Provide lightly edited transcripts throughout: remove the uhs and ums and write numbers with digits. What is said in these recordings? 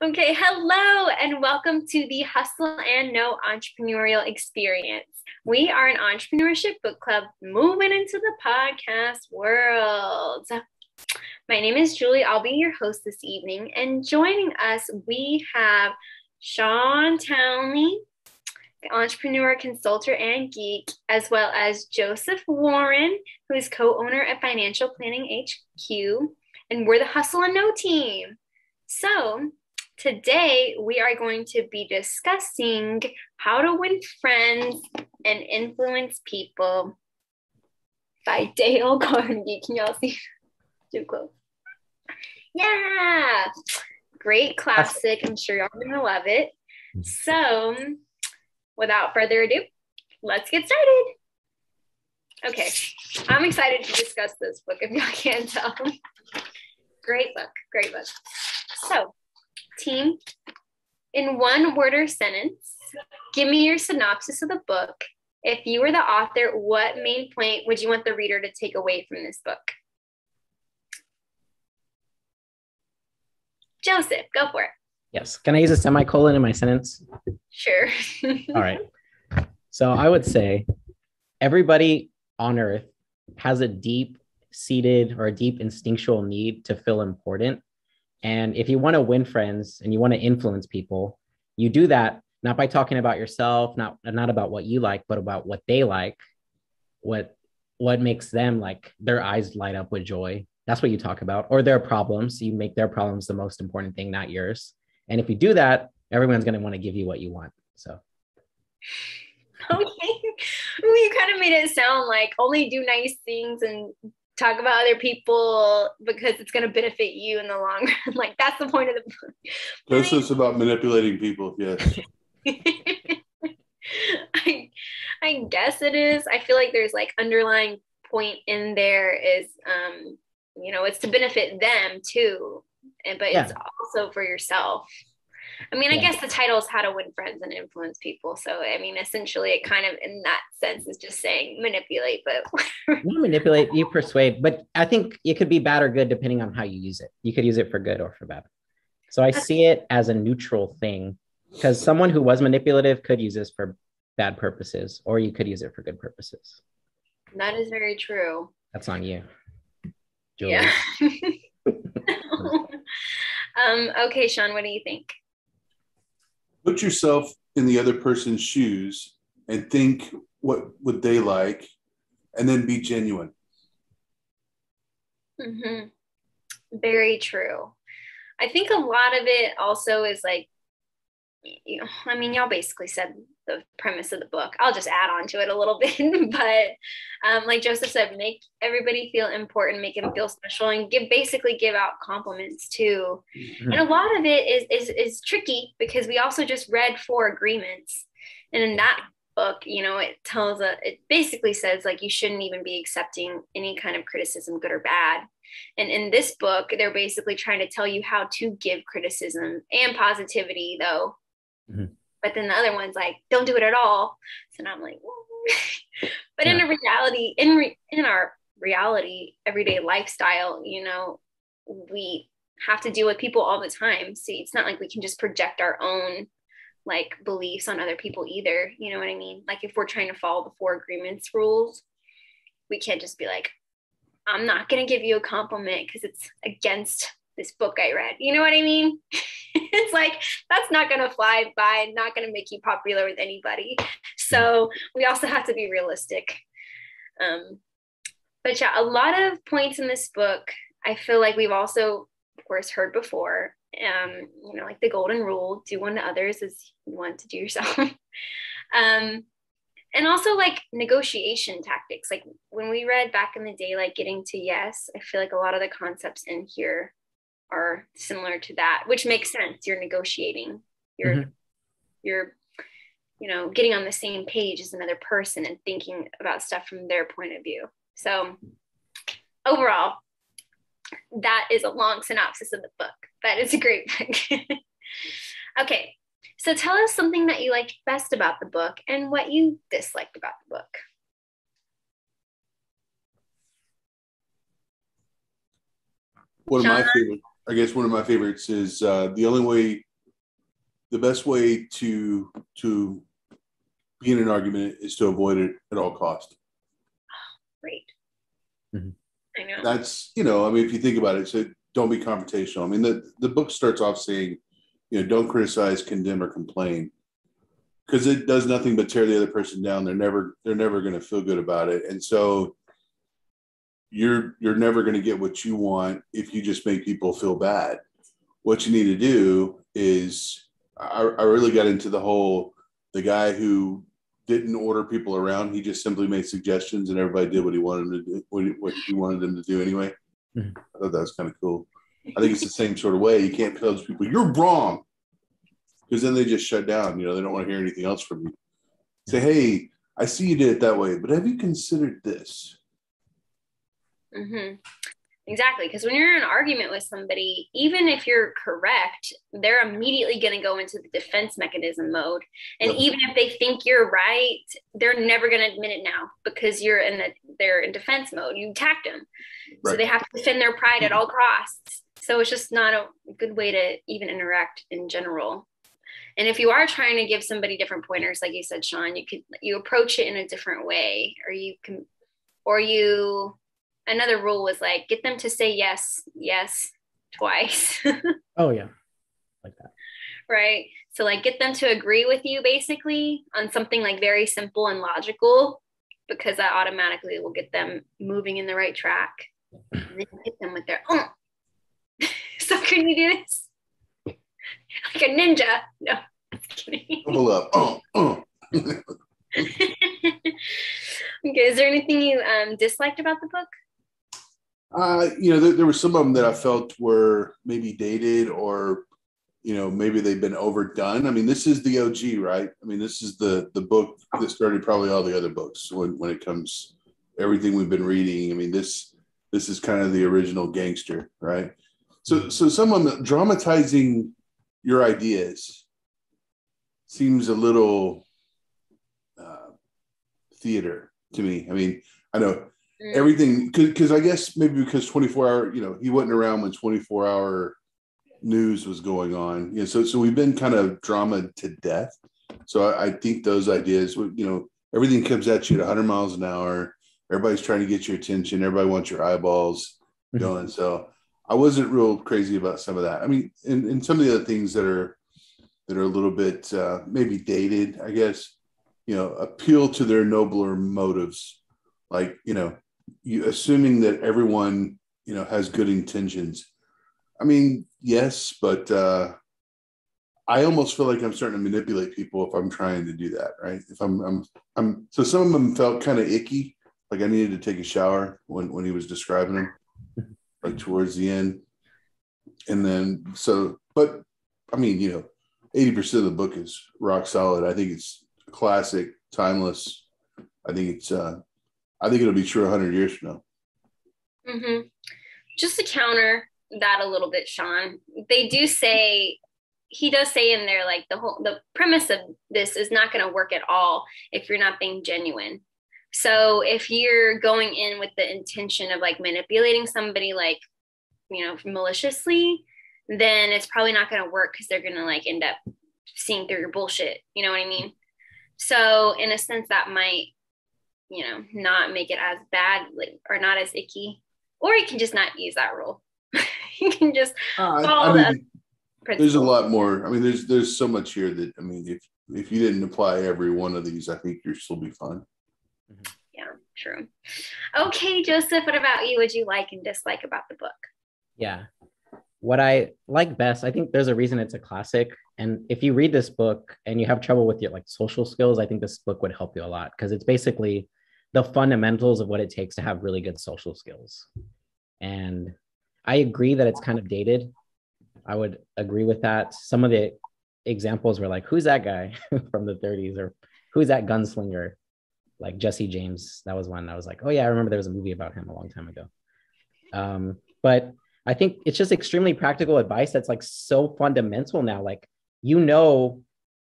Okay, hello and welcome to the Hustle and Know Entrepreneurial Experience. We are an entrepreneurship book club moving into the podcast world. My name is Julie. I'll be your host this evening. And joining us, we have Shawn Townley, the entrepreneur, consultant, and geek, as well as Joseph Warren, who is co-owner at Financial Planning HQ. And we're the Hustle and Know team. So today, we are going to be discussing how to win friends and influence people by Dale Carnegie. Can y'all see? Too close. Yeah, great classic. I'm sure y'all are going to love it. So, without further ado, let's get started. Okay, I'm excited to discuss this book, if y'all can't tell. Great book, great book. So, team, in one word or sentence, give me your synopsis of the book. If you were the author, what main point would you want the reader to take away from this book? Joseph, go for it. Yes. Can I use a semicolon in my sentence? Sure. All right. So I would say everybody on earth has a deep-seated or a deep instinctual need to feel important. And if you want to win friends and you want to influence people, you do that not by talking about yourself, not about what you like, but about what they like, what makes them like their eyes light up with joy. That's what you talk about, or their problems. You make their problems the most important thing, not yours. And if you do that, everyone's going to want to give you what you want. So. Okay. Well, you kind of made it sound like only do nice things and talk about other people because it's going to benefit you in the long run. Like, that's the point of the book. This is about manipulating people, yes. I guess it is. I feel like there's like underlying point in there is, it's to benefit them too, but it's also for yourself. I mean, I guess the title is How to Win Friends and Influence People. So, I mean, essentially it kind of, in that sense, is just saying manipulate, but you manipulate, you persuade, but I think it could be bad or good depending on how you use it. You could use it for good or for bad. So I see it as a neutral thing because someone who was manipulative could use this for bad purposes, or you could use it for good purposes. That is very true. That's on you, Julie. Yeah. Okay, Shawn, what do you think? Put yourself in the other person's shoes and think, what would they like? And then be genuine. Mm-hmm. Very true. I think a lot of it also is like, y'all basically said the premise of the book. I'll just add on to it a little bit, but like Joseph said, make everybody feel important, make them feel special, and basically give out compliments too. Mm-hmm. And a lot of it is tricky because we also just read 4 agreements, and in that book, it basically says like you shouldn't even be accepting any kind of criticism, good or bad. And in this book, they're basically trying to tell you how to give criticism and positivity, though. Mm-hmm. But then the other one's like, don't do it at all. So now I'm like, but in a reality, in our reality, everyday lifestyle, we have to deal with people all the time. So it's not like we can just project our own like beliefs on other people either. You know what I mean? Like if we're trying to follow the 4 agreements rules, we can't just be like, I'm not going to give you a compliment because it's against this book I read. You know what I mean? It's like, that's not going to fly by, not going to make you popular with anybody. So we also have to be realistic. But yeah, a lot of points in this book, I feel like we've also, of course, heard before, like the golden rule, do unto others as you want to do yourself. And also like negotiation tactics. Like when we read back in the day, like getting to yes, I feel like a lot of the concepts in here are similar to that, which makes sense. You're negotiating, you're getting on the same page as another person and thinking about stuff from their point of view. So overall, that is a long synopsis of the book. That is a great book. Okay, so tell us something that you liked best about the book and what you disliked about the book. One of my favorites is the only way the best way to be in an argument is to avoid it at all cost. Great. Mm-hmm. I know. That's, I mean, if you think about it, so don't be confrontational. I mean, the book starts off saying, don't criticize, condemn, or complain, because it does nothing but tear the other person down. They're never going to feel good about it. And so you're never going to get what you want if you just make people feel bad. What you need to do is, I really got into the guy who didn't order people around. He just simply made suggestions and everybody did what he wanted them to do, what he wanted them to do anyway. Mm-hmm. I thought that was kind of cool. I think it's the same sort of way. You can't tell those people, you're wrong, because then they just shut down. They don't want to hear anything else from you. Say, hey, I see you did it that way, but have you considered this? Mm-hmm. Exactly. Because when you're in an argument with somebody, even if you're correct, they're immediately going to go into the defense mechanism mode. And even if they think you're right, they're never going to admit it now because they're in defense mode. You attacked them. Right. So they have to defend their pride at all costs. So it's just not a good way to even interact in general. And if you are trying to give somebody different pointers, like you said, Shawn, you approach it in a different way, another rule was like, get them to say yes twice. Oh yeah. Like that. Right. So like get them to agree with you basically on something like very simple and logical, because that automatically will get them moving in the right track. And then hit them with their, so can you do this? Like a ninja. No, just kidding. Double up. Okay, is there anything you disliked about the book? There were some of them that I felt were maybe dated, or maybe they've been overdone. I mean, this is the OG, right? I mean, this is the book that started probably all the other books when it comes everything we've been reading. I mean, this is kind of the original gangster, right? So someone dramatizing your ideas seems a little theater to me. I mean, I know everything, because I guess maybe because 24-hour, he wasn't around when 24-hour news was going on. So we've been kind of drama to death. So I think those ideas, everything comes at you at 100 miles an hour. Everybody's trying to get your attention. Everybody wants your eyeballs going. So I wasn't real crazy about some of that. I mean, and some of the other things that are a little bit maybe dated, I guess, appeal to their nobler motives. Like, you assuming that everyone, has good intentions. I mean, yes, but I almost feel like I'm starting to manipulate people if I'm trying to do that, right? If I'm so some of them felt kind of icky, like I needed to take a shower when he was describing them, like towards the end. And then, but I mean, 80% of the book is rock solid. I think it's classic, timeless. I think it'll be true 100 years from now. Mm-hmm. Just to counter that a little bit, Shawn, he does say in there, like the premise of this is not going to work at all if you're not being genuine. So if you're going in with the intention of like manipulating somebody, like, maliciously, then it's probably not going to work, because they're going to like end up seeing through your bullshit. You know what I mean? So in a sense that might, not make it as bad, like, or not as icky, or you can just not use that rule. You can just follow there's a lot more. I mean, there's so much here that, I mean, if you didn't apply every one of these, I think you'll still be fine. Yeah, true. Okay, Joseph, what about you? What you like and dislike about the book? Yeah. What I like best, I think there's a reason it's a classic. And if you read this book and you have trouble with your like social skills, I think this book would help you a lot, because it's basically the fundamentals of what it takes to have really good social skills. And I agree that it's kind of dated. I would agree with that. Some of the examples were like, who's that guy from the 30s, or who's that gunslinger? Like Jesse James. That was one. I was like, oh yeah, I remember there was a movie about him a long time ago. But I think it's just extremely practical advice that's like so fundamental now. Like,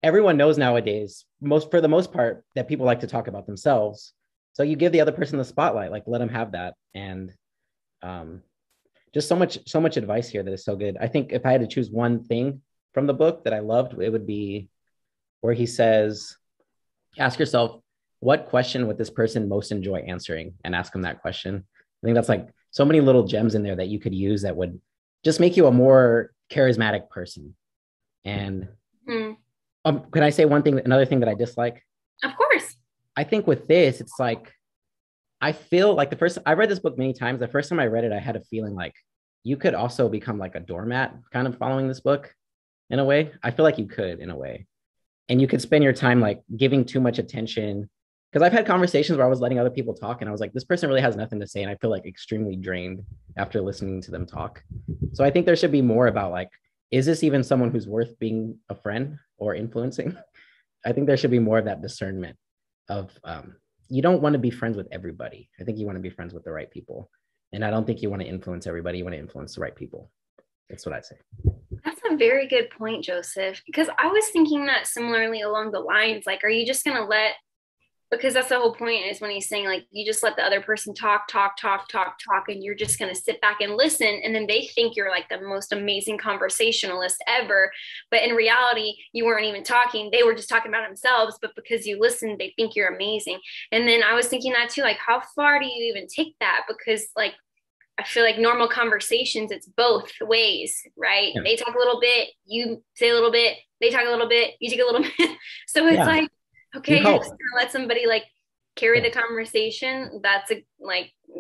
everyone knows nowadays, for the most part, that people like to talk about themselves. So you give the other person the spotlight, like let them have that. And just so much advice here that is so good. I think if I had to choose one thing from the book that I loved, it would be where he says, ask yourself, what question would this person most enjoy answering, and ask them that question. I think that's like so many little gems in there that you could use that would just make you a more charismatic person. And can I say another thing that I dislike? Of course. I think with this, it's like, I feel like I read this book many times. The first time I read it, I had a feeling like you could also become like a doormat kind of following this book in a way. I feel like you could in a way. And you could spend your time like giving too much attention. Because I've had conversations where I was letting other people talk and I was like, this person really has nothing to say. And I feel like extremely drained after listening to them talk. So I think there should be more about like, is this even someone who's worth being a friend or influencing? I think there should be more of that discernment of, you don't want to be friends with everybody. I think you want to be friends with the right people. And I don't think you want to influence everybody. You want to influence the right people. That's what I'd say. That's a very good point, Joseph, because I was thinking that similarly along the lines, like, are you just going to because that's the whole point, is when he's saying like, you just let the other person talk, and you're just going to sit back and listen. And then they think you're like the most amazing conversationalist ever. But in reality, you weren't even talking. They were just talking about themselves. But because you listened, they think you're amazing. And then I was thinking that too, like, how far do you even take that? Because like, I feel like normal conversations, it's both ways, right? Yeah. They talk a little bit, you say a little bit, they talk a little bit, you take a little bit. So it's like, okay, you're just gonna let somebody like carry the conversation. That's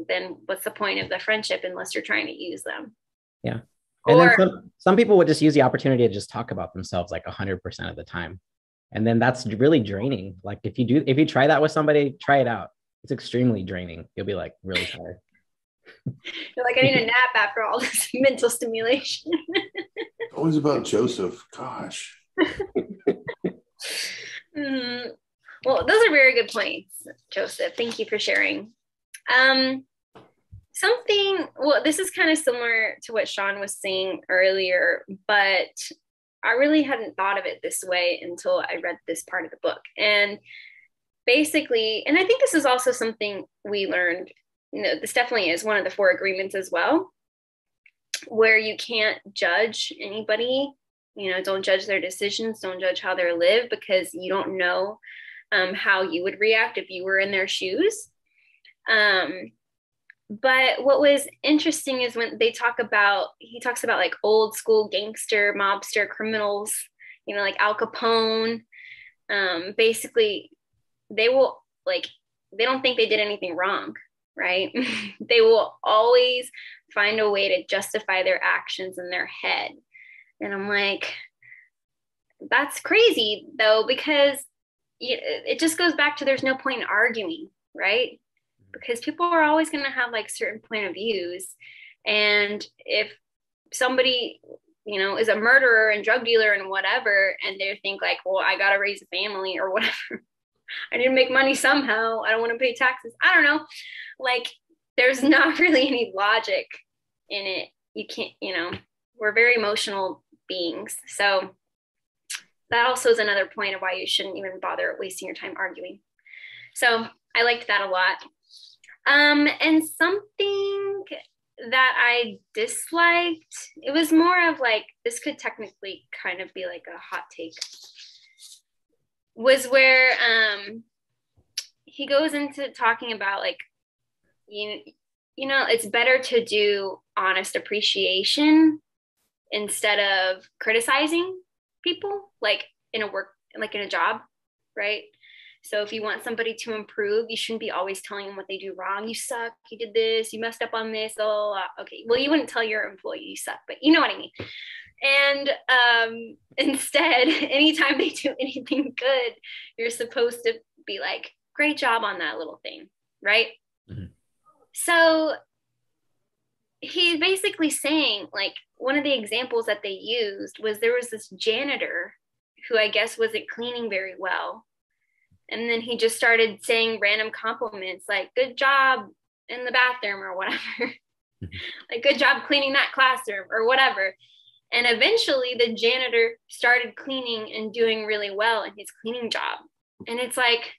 then what's the point of the friendship unless you're trying to use them? Yeah. And then some people would just use the opportunity to just talk about themselves like 100% of the time. And then that's really draining. Like if you try that with somebody, try it out. It's extremely draining. You'll be like really tired. You're like, I need a nap after all this mental stimulation. Always about Joseph. Gosh. Well, those are very good points, Joseph. Thank you for sharing. This is kind of similar to what Shawn was saying earlier, but I really hadn't thought of it this way until I read this part of the book. And basically, and I think this is also something we learned, this definitely is one of the 4 agreements as well, where you can't judge anybody. Don't judge their decisions, don't judge how they live, because you don't know how you would react if you were in their shoes. But what was interesting is when he talks about like old school gangster, mobster, criminals, like Al Capone. Basically, they don't think they did anything wrong, right? They will always find a way to justify their actions in their head. And I'm like, that's crazy though, because it just goes back to, there's no point in arguing, right? Because people are always going to have like certain point of views. And if somebody, is a murderer and drug dealer and whatever, and they think like, well, I got to raise a family or whatever. I need to make money somehow. I don't want to pay taxes. I don't know. Like, there's not really any logic in it. You can't, we're very emotional beings. So that also is another point of why you shouldn't even bother wasting your time arguing. So I liked that a lot. And something that I disliked, it was more of like, this could technically kind of be like a hot take, was where he goes into talking about like, it's better to do honest appreciation instead of criticizing people, like in a job, right? So if you want somebody to improve, you shouldn't be always telling them what they do wrong. You suck, you did this, you messed up on this. Oh, okay. Well, you wouldn't tell your employee you suck, but you know what I mean. And instead, anytime they do anything good, you're supposed to be like, great job on that little thing, right? Mm-hmm. So he's basically saying, like, one of the examples that they used was there was this janitor who I guess wasn't cleaning very well. And then he just started saying random compliments like, good job in the bathroom or whatever. Mm-hmm. Like, good job cleaning that classroom or whatever. And eventually the janitor started cleaning and doing really well in his cleaning job. And it's like,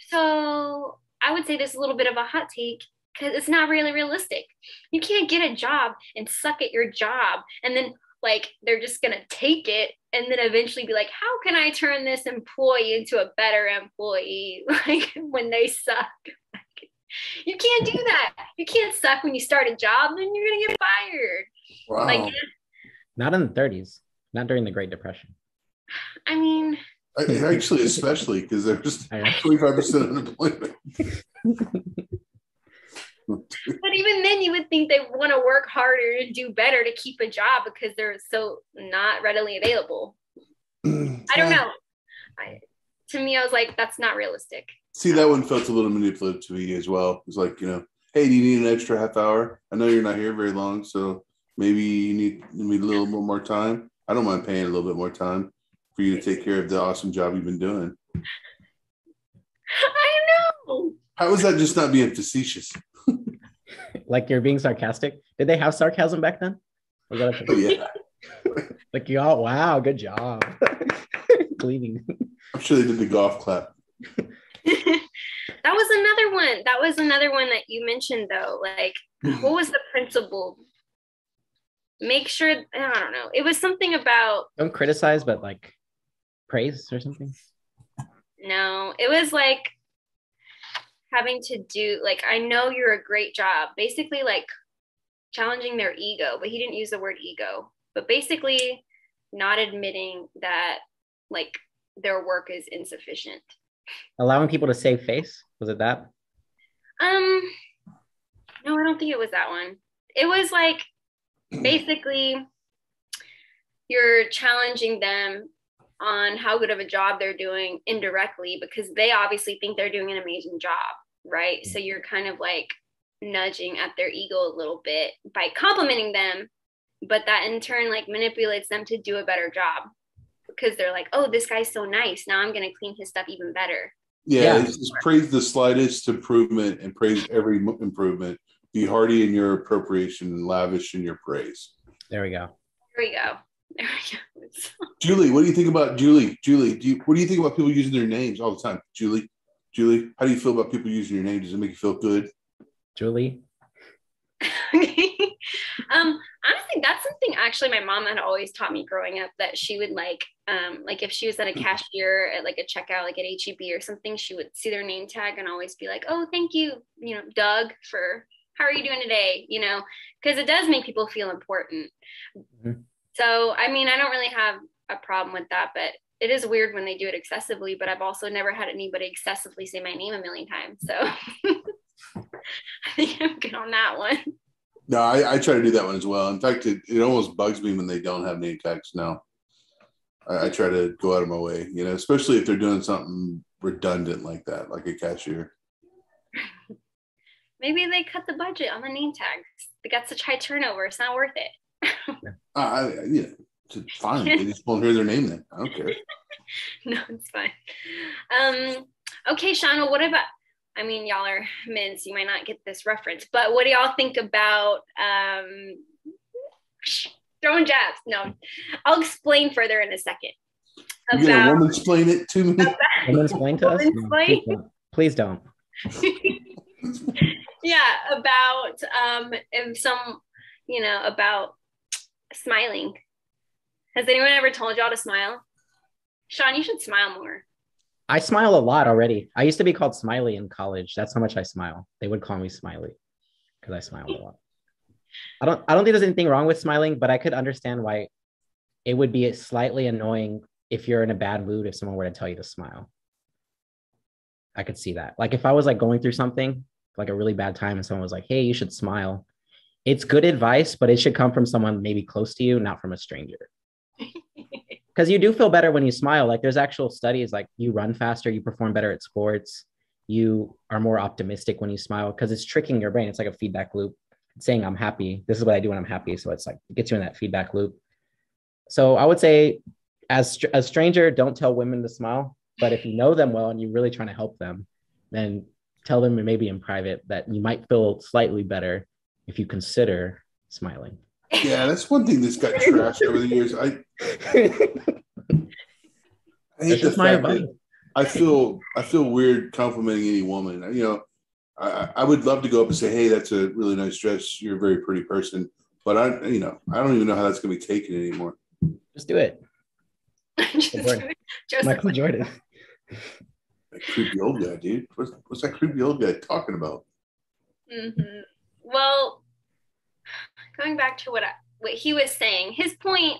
so I would say this is a little bit of a hot take, because it's not really realistic. You can't get a job and suck at your job and then like they're just going to take it and then eventually be like, how can I turn this employee into a better employee? Like when they suck. You can't do that. You can't suck when you start a job, then you're going to get fired. Wow. Like, not in the 30s, not during the Great Depression. I mean, actually, especially because there's 25% unemployment. But even then, you would think they want to work harder and do better to keep a job because they're so not readily available. I don't know. To me, I was like, that's not realistic. See, that one felt a little manipulative to me as well. It's like, hey, do you need an extra half hour? I know you're not here very long, so maybe you need a little bit more time. I don't mind paying a little bit more time for you to take care of the awesome job you've been doing. I know. How is that just not being facetious? Like you're being sarcastic? Did they have sarcasm back then? Yeah. Like, y'all, wow, good job. Cleaning. I'm sure they did the golf clap. That was another one that you mentioned, though. Like, what was the principle? Make sure, I don't know. It was something about don't criticize, but like praise or something. No, it was like having to do, like, I know you're a great job. Basically, like challenging their ego, but he didn't use the word ego. But basically, not admitting that like their work is insufficient. Allowing people to save face? Was it that? No, I don't think it was that one. It was like basically you're challenging them on how good of a job they're doing indirectly because they obviously think they're doing an amazing job, right? So you're kind of like nudging at their ego a little bit by complimenting them, but that in turn like manipulates them to do a better job because they're like, oh, this guy's so nice. Now I'm going to clean his stuff even better. Yeah, it's praise the slightest improvement and praise every improvement. Be hearty in your appropriation and lavish in your praise. There we go. Julie, what do you think about Julie? What do you think about people using their names all the time? Julie, how do you feel about people using your name? Does it make you feel good? Julie? Honestly, that's something actually my mom had always taught me growing up, that she would like if she was at a cashier at like a checkout, like at HEB or something, she would see their name tag and always be like, oh, thank you, Doug, for how are you doing today? Because it does make people feel important. Mm-hmm. So, I mean, I don't really have a problem with that, but it is weird when they do it excessively, but I've also never had anybody excessively say my name a million times. So I think I'm good on that one. No, I try to do that one as well. In fact, it almost bugs me when they don't have name tags now. I try to go out of my way, especially if they're doing something redundant like that, like a cashier. Maybe they cut the budget on the name tags. They got such high turnover. It's not worth it. It's fine. They just won't hear their name then. I don't care. No, it's fine. Okay, Shawn, what about, I mean, y'all are men, so you might not get this reference, but what do y'all think about throwing jabs? No, I'll explain further in a second. You're going to woman explain it to me? Woman explain to us? No, please don't. Yeah, about about smiling. Has anyone ever told y'all to smile? Shawn, you should smile more. I smile a lot already. I used to be called Smiley in college. That's how much I smile. They would call me Smiley because I smile a lot. I don't think there's anything wrong with smiling, but I could understand why it would be slightly annoying if you're in a bad mood if someone were to tell you to smile. I could see that. Like if I was like going through something, like a really bad time, and someone was like, hey, you should smile. It's good advice, but it should come from someone maybe close to you, not from a stranger. Because you do feel better when you smile. Like there's actual studies, like you run faster, you perform better at sports, you are more optimistic when you smile because it's tricking your brain. It's like a feedback loop. It's saying I'm happy. This is what I do when I'm happy. So it's like it gets you in that feedback loop. So I would say as a stranger, don't tell women to smile. But if you know them well and you're really trying to help them, then tell them maybe in private that you might feel slightly better if you consider smiling. Yeah, that's one thing that's got trashed over the years. I hate the fact that I feel weird complimenting any woman. I would love to go up and say, hey, that's a really nice dress. You're a very pretty person. but I don't even know how that's going to be taken anymore. Just do it. Michael Jordan. That creepy old guy, dude. What's that creepy old guy talking about? Mm-hmm. Well, going back to what he was saying, his point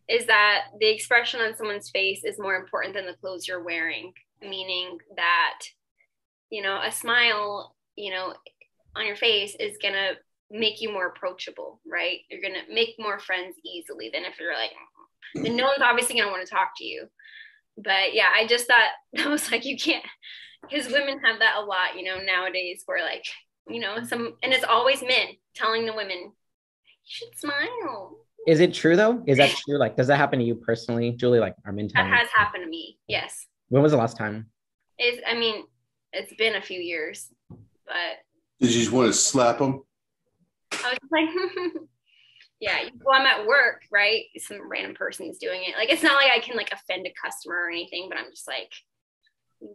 is that the expression on someone's face is more important than the clothes you're wearing, meaning that, a smile, on your face is going to make you more approachable, right? You're going to make more friends easily than if you're like, and no one's obviously going to want to talk to you. But yeah, I just thought that was like, you can't, because women have that a lot, nowadays, where like, and it's always men telling the women, you should smile. Is it true though? Is that true? Like, does that happen to you personally, Julie? Like, are men telling? That has happened to me. Yes. When was the last time? It's been a few years, but. Did you just want to slap them? I was just like, yeah. Well, I'm at work, right? Some random person's doing it. Like, it's not like I can like offend a customer or anything, but I'm just like,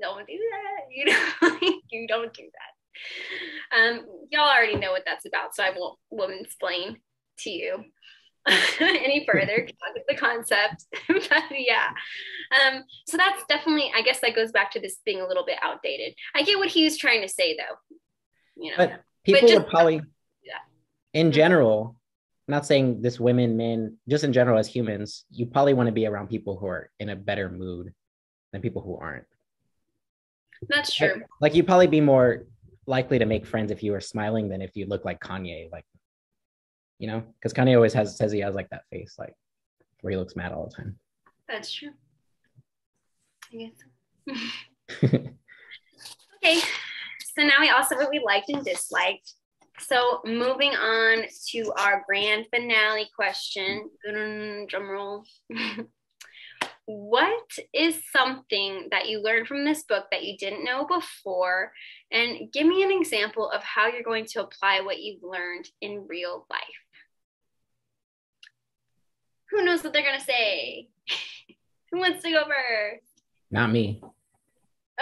don't do that. You don't do that. Y'all already know what that's about, so I won't woman-splain to you any further. The concept. But yeah. So that's definitely, I guess that goes back to this being a little bit outdated. I get what he was trying to say though, But people would probably, in general, I'm not saying this women, men, just in general as humans, you probably want to be around people who are in a better mood than people who aren't. That's true. Like you'd probably be more likely to make friends if you were smiling than if you look like Kanye, like, because Kanye always says he has like that face, like where he looks mad all the time. That's true. I guess. Okay. So now we also what we liked and disliked. So moving on to our grand finale question. Drum roll. What is something that you learned from this book that you didn't know before? And give me an example of how you're going to apply what you've learned in real life. Who knows what they're going to say? Who wants to go first? Not me.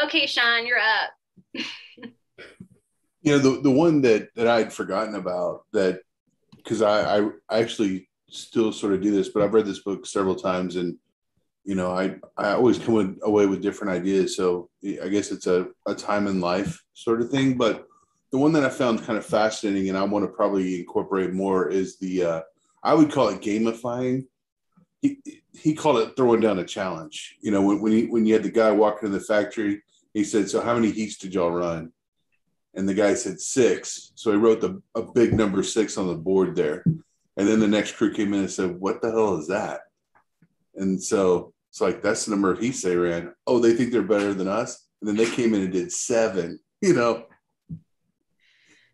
Okay, Shawn, you're up. The one that I'd forgotten about, that because I actually still sort of do this, but I've read this book several times, and I always come away with different ideas. So I guess it's a time in life sort of thing. But the one that I found kind of fascinating, and I want to probably incorporate more, is the I would call it gamifying. He called it throwing down a challenge. When you had the guy walking in the factory, he said, "So how many heats did y'all run?" And the guy said 6. So he wrote a big number 6 on the board there. And then the next crew came in and said, "What the hell is that?" And so it's like, that's the number of heats they ran. Oh, they think they're better than us. And then they came in and did 7, This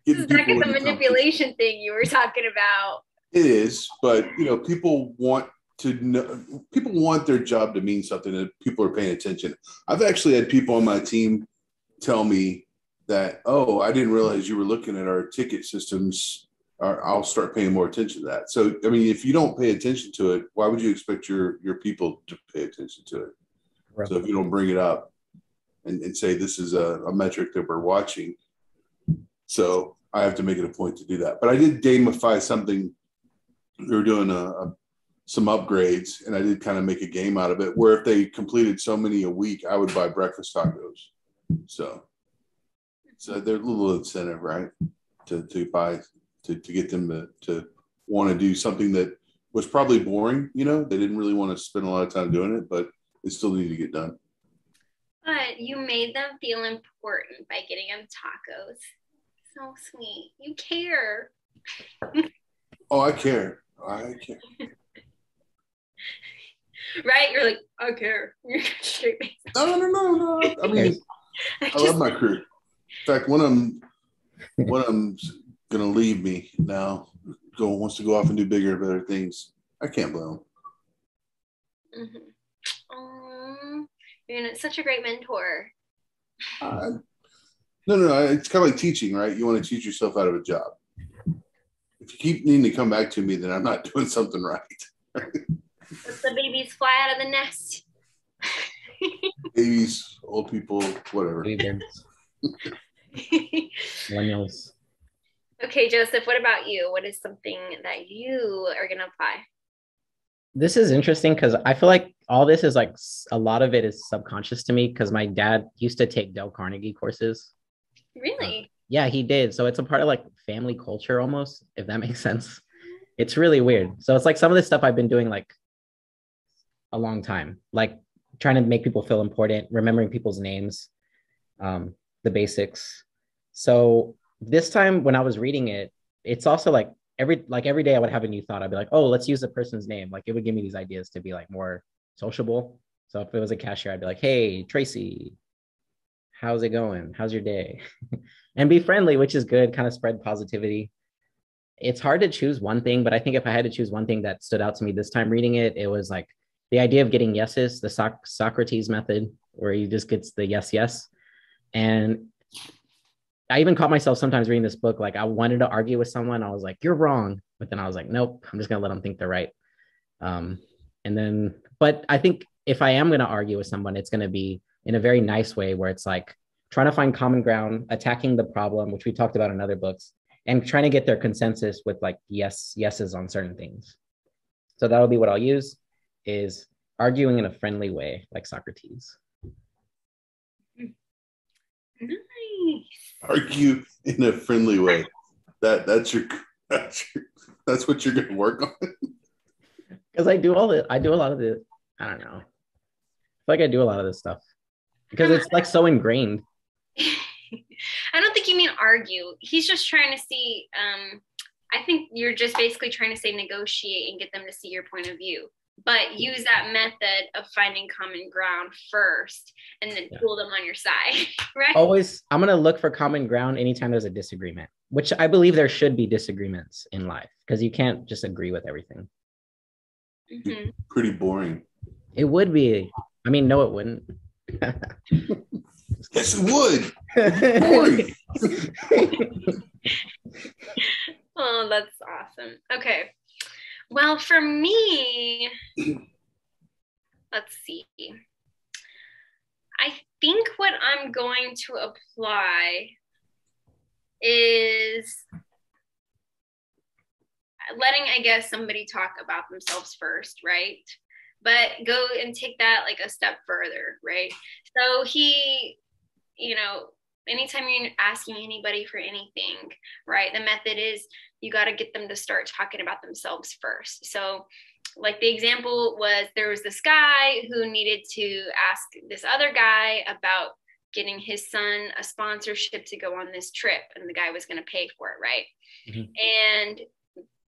is back at the manipulation thing you were talking about. It is, but people want to know, people want their job to mean something, and people are paying attention. I've actually had people on my team tell me that, "Oh, I didn't realize you were looking at our ticket systems. I'll start paying more attention to that." So, if you don't pay attention to it, why would you expect your people to pay attention to it? Right. So if you don't bring it up and say, this is a metric that we're watching, so I have to make it a point to do that. But I did gamify something. We were doing some upgrades, and I did kind of make a game out of it, where if they completed so many a week, I would buy breakfast tacos. So there's a little incentive, right, to buy, to get them to want to do something that was probably boring. They didn't really want to spend a lot of time doing it, but it still needed to get done. But you made them feel important by getting them tacos. So sweet. You care. Oh, I care. Right? You're like, I care. You're straight face. No. I mean, I love my crew. In fact, one of them's gonna leave me now. Wants to go off and do bigger and better things. I can't blame him. Mm-hmm. You're such a great mentor. No. It's kind of like teaching, right? You want to teach yourself out of a job. If you keep needing to come back to me, then I'm not doing something right. Let the babies fly out of the nest. Babies, old people, whatever. Millennials. Okay, Joseph, what about you? What is something that you are going to apply? This is interesting because I feel like all this is like a lot of it is subconscious to me because my dad used to take Dale Carnegie courses. Really? Yeah, he did. So it's a part of like family culture almost, if that makes sense. It's really weird. So it's like some of this stuff I've been doing like a long time, like trying to make people feel important, remembering people's names, the basics. So this time when I was reading it, it's also like every day I would have a new thought. I'd be like, oh, let's use the person's name. Like it would give me these ideas to be like more sociable. So if it was a cashier, I'd be like, hey, Tracy, how's it going? How's your day? And be friendly, which is good, kind of spread positivity. It's hard to choose one thing, but I think if I had to choose one thing that stood out to me this time reading it, it was like the idea of getting yeses, the Socrates method, where he just gets the yes, yes. And I even caught myself sometimes reading this book, like I wanted to argue with someone. I was like, you're wrong. But then I was like, nope, I'm just going to let them think they're right. Um, and then, but I think if I am going to argue with someone, it's going to be in a very nice way where it's like trying to find common ground, attacking the problem, which we talked about in other books, and trying to get their consensus with like yeses on certain things. So that'll be what I'll use is arguing in a friendly way, like Socrates. Nice. Argue in a friendly way. That's your that's what you're going to work on. Because I do a lot of the, I don't know. I feel like I do a lot of this stuff because it's like so ingrained. I don't think you mean argue. He's just trying to see. I think you're just basically trying to say negotiate and get them to see your point of view. But use that method of finding common ground first and then pull them on your side, right? Always, I'm going to look for common ground anytime there's a disagreement, which I believe there should be disagreements in life because you can't just agree with everything. Mm-hmm. Pretty boring. It would be. I mean, no, it wouldn't. Yes, it would. Boring. Oh, that's awesome. Okay. Well, for me, let's see. I think what I'm going to apply is letting, I guess, somebody talk about themselves first, right? But go and take that like a step further, right? So he, anytime you're asking anybody for anything, right, the method is you got to get them to start talking about themselves first. So like the example was there was this guy who needed to ask this other guy about getting his son a sponsorship to go on this trip, and the guy was going to pay for it, right? Mm-hmm. And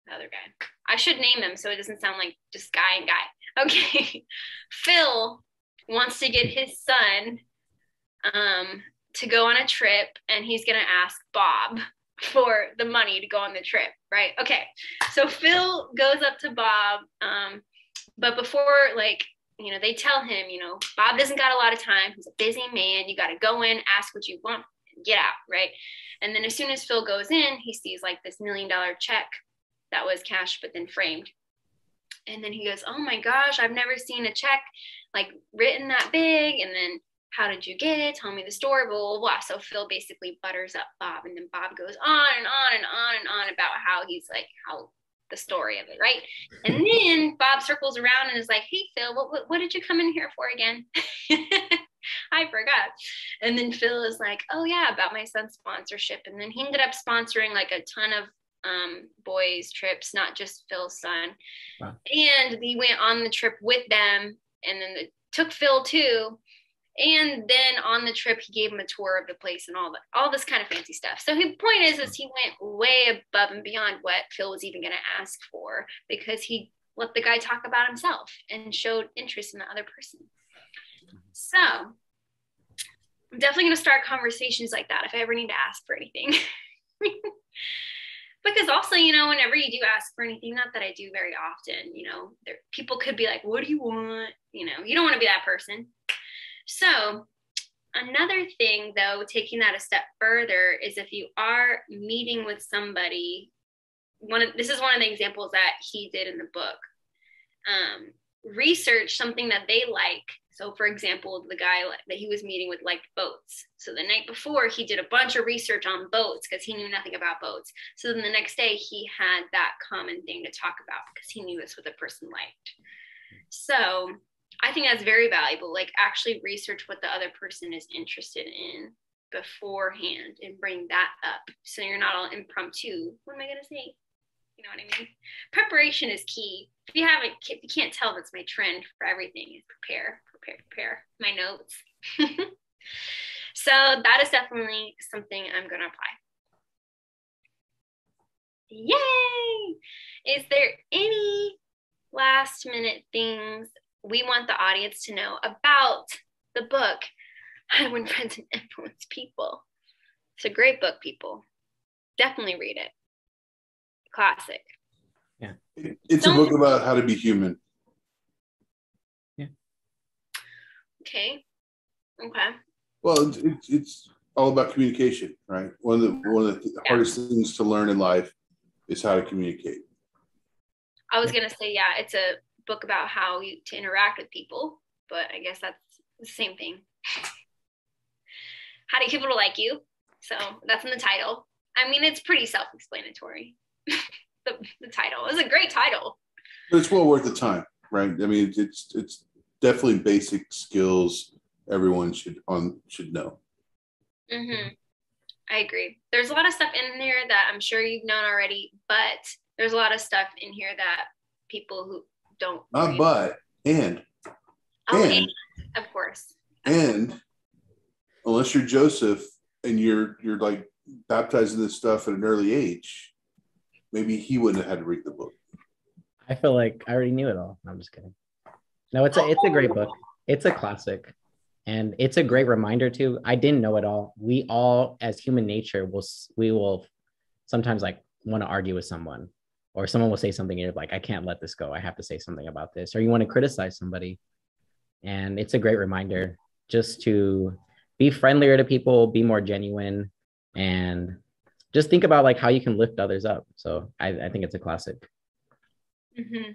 the other guy, I should name him so it doesn't sound like just guy and guy. Okay. Phil wants to get his son to go on a trip, and he's going to ask Bob for the money to go on the trip, right? Okay. So Phil goes up to Bob, but before, they tell him, Bob doesn't got a lot of time. He's a busy man. You got to go in, ask what you want, get out, right? And then as soon as Phil goes in, he sees like this $1 million check that was cash, but then framed. And then he goes, oh my gosh, I've never seen a check like written that big. And then how did you get it? Tell me the story, blah, blah, blah. So Phil basically butters up Bob, and then Bob goes on and on and on and on about how he's like, how the story of it, right? And then Bob circles around and is like, hey, Phil, what did you come in here for again? I forgot. And then Phil is like, oh yeah, about my son's sponsorship. And then he ended up sponsoring like a ton of boys trips, not just Phil's son. Wow. And he went on the trip with them, and then took Phil too. And then on the trip, he gave him a tour of the place and all this kind of fancy stuff. So his point is he went way above and beyond what Phil was even going to ask for, because he let the guy talk about himself and showed interest in the other person. So I'm definitely going to start conversations like that if I ever need to ask for anything. Because also, whenever you do ask for anything, not that I do very often, people could be like, what do you want? You don't want to be that person. So another thing, though, taking that a step further, is if you are meeting with somebody, this is one of the examples that he did in the book. Research something that they like, So for example, the guy that he was meeting with liked boats. So the night before, he did a bunch of research on boats because he knew nothing about boats. So then the next day, he had that common thing to talk about because he knew this what the person liked. So I think that's very valuable. Like actually research what the other person is interested in beforehand and bring that up. So you're not all impromptu. What am I going to say? You know what I mean? Preparation is key. If you can't tell, that's my trend for everything is prepare my notes. So that is definitely something I'm going to apply. Yay! Is there any last minute things we want the audience to know about the book, How to Win Friends and Influence People? It's a great book, people. Definitely read it. Classic. Yeah. It's a book about how to be human. Yeah. Okay. Well, it's all about communication, right? One of the hardest things to learn in life is how to communicate. I was gonna say, yeah, it's a book about how to interact with people, but I guess that's the same thing. How to get people to like you. So that's in the title. I mean, it's pretty self-explanatory. the title is a great title. But it's well worth the time, right? I mean, it's definitely basic skills everyone should know. Mm-hmm. I agree. There's a lot of stuff in there that I'm sure you've known already, but there's a lot of stuff in here that people who don't. Not but, and. And of course. And unless you're Joseph and you're like baptizing this stuff at an early age, maybe he wouldn't have had to read the book. I feel like I already knew it all. I'm just kidding. No, it's a great book. It's a classic. And it's a great reminder too. I didn't know it all. We all, as human nature, will sometimes like want to argue with someone, or someone will say something and you're like, I can't let this go. I have to say something about this. Or you want to criticize somebody. And it's a great reminder just to be friendlier to people, be more genuine, and just think about like how you can lift others up. So I think it's a classic. Mm-hmm.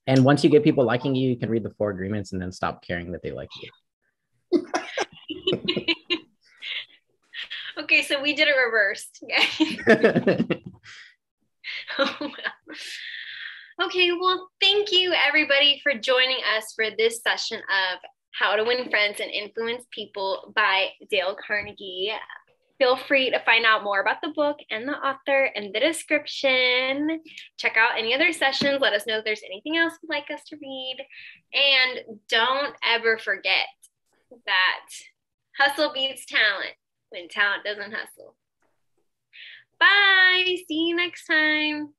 And once you get people liking you, you can read the 4 agreements and then stop caring that they like you. Okay, so we did it reversed. Oh, well. Okay, well, thank you everybody for joining us for this session of How to Win Friends and Influence People by Dale Carnegie. Feel free to find out more about the book and the author in the description. Check out any other sessions. Let us know if there's anything else you'd like us to read. And don't ever forget that hustle beats talent when talent doesn't hustle. Bye. See you next time.